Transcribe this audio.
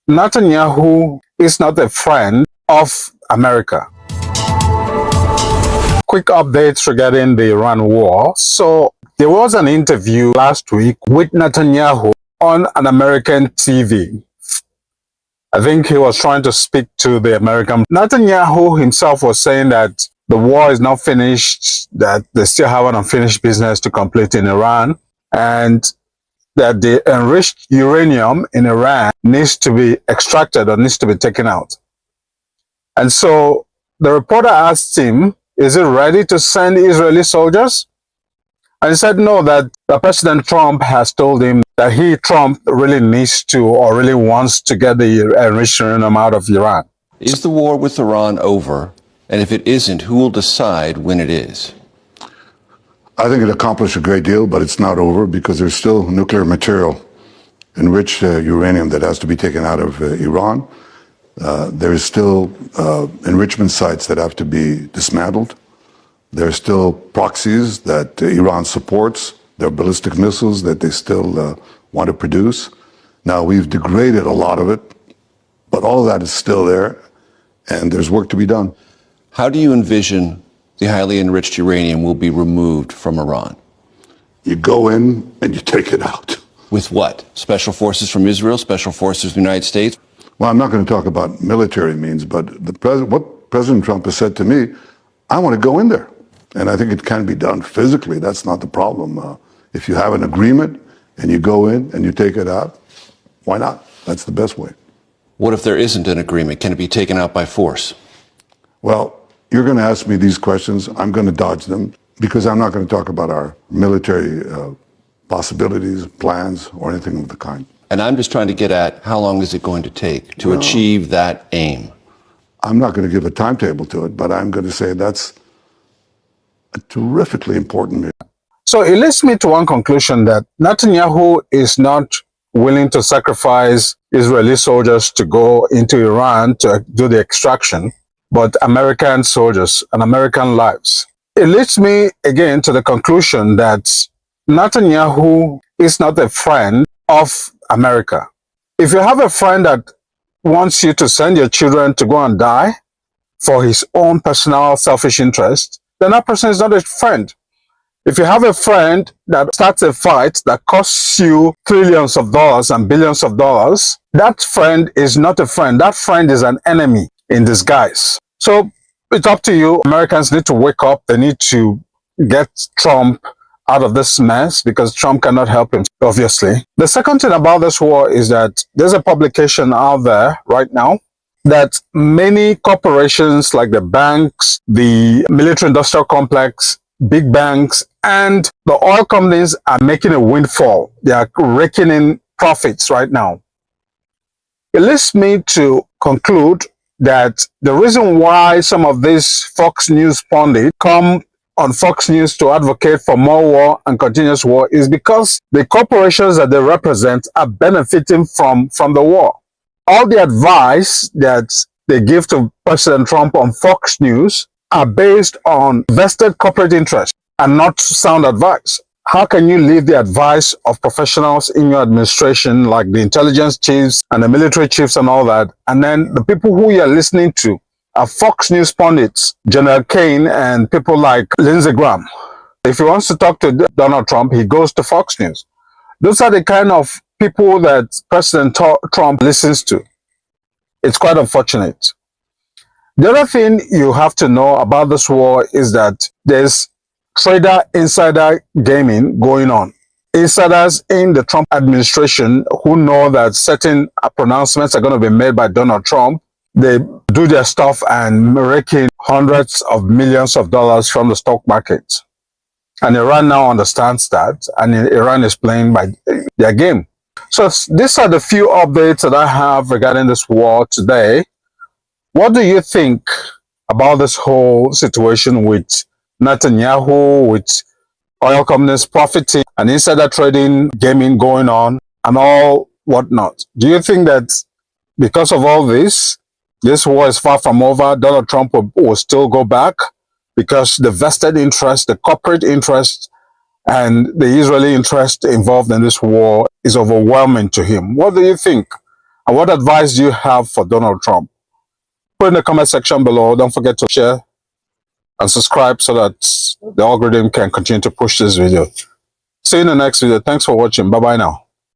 Netanyahu is not a friend of America. Quick updates regarding the Iran war. So there was an interview last week with Netanyahu on an American TV. I think he was trying to speak to the American. Netanyahu himself was saying that the war is not finished, that they still have an unfinished business to complete in Iran, and that the enriched uranium in Iran needs to be extracted or needs to be taken out. And so the reporter asked him, is he ready to send Israeli soldiers? And he said no, that President Trump has told him that Trump, really needs to or really wants to get the enriched uranium out of Iran. Is the war with Iran over? And if it isn't, who will decide when it is? I think it accomplished a great deal, but it's not over because there's still nuclear material, enriched uranium that has to be taken out of Iran. There's still enrichment sites that have to be dismantled. There are still proxies that Iran supports. There are ballistic missiles that they still want to produce. Now, we've degraded a lot of it, but all of that is still there, and there's work to be done. How do you envision the highly enriched uranium will be removed from Iran? You go in and you take it out. With what? Special forces from Israel? Special forces from the United States? Well, I'm not going to talk about military means, but what President Trump has said to me, I want to go in there. And I think it can be done physically. That's not the problem. If you have an agreement and you go in and you take it out, why not? That's the best way. What if there isn't an agreement? Can it be taken out by force? Well, you're going to ask me these questions. I'm going to dodge them because I'm not going to talk about our military possibilities, plans, or anything of the kind. And I'm just trying to get at how long is it going to take to achieve that aim? I'm not going to give a timetable to it, but I'm going to say that's a terrifically important mission. So it leads me to one conclusion, that Netanyahu is not willing to sacrifice Israeli soldiers to go into Iran to do the extraction, but American soldiers and American lives. It leads me again to the conclusion that Netanyahu is not a friend of America. If you have a friend that wants you to send your children to go and die for his own personal selfish interest, then that person is not a friend. If you have a friend that starts a fight that costs you trillions of dollars and billions of dollars, that friend is not a friend. That friend is an enemy in disguise. So it's up to you. Americans need to wake up. They need to get Trump out of this mess because Trump cannot help him, obviously. The second thing about this war is that there's a publication out there right now that many corporations like the banks, the military industrial complex, big banks, and the oil companies are making a windfall. They are raking in profits right now. It leads me to conclude that the reason why some of these Fox News pundits come on Fox News to advocate for more war and continuous war is because the corporations that they represent are benefiting from the war. All the advice that they give to President Trump on Fox News are based on vested corporate interests and not sound advice. How can you leave the advice of professionals in your administration, like the intelligence chiefs and the military chiefs and all that, and then the people who you're listening to are Fox News pundits, General Kane and people like Lindsey Graham? If he wants to talk to Donald Trump, he goes to Fox News. Those are the kind of people that President Trump listens to. It's quite unfortunate. The other thing you have to know about this war is that there's trader insider gaming going on. Insiders in the Trump administration who know that certain pronouncements are going to be made by Donald Trump, they do their stuff and rake in hundreds of millions of dollars from the stock market. And Iran now understands that, and Iran is playing by their game. So these are the few updates that I have regarding this war today. What do you think about this whole situation with Netanyahu, with oil companies profiting and insider trading, gaming going on, and all whatnot? Do you think that because of all this war is far from over? Donald Trump will still go back because the vested interest, the corporate interest, and the Israeli interest involved in this war is overwhelming to him. What do you think? And what advice do you have for Donald Trump? Put in the comment section below. Don't forget to share and subscribe so that the algorithm can continue to push this video. See you in the next video. Thanks for watching. Bye-bye now.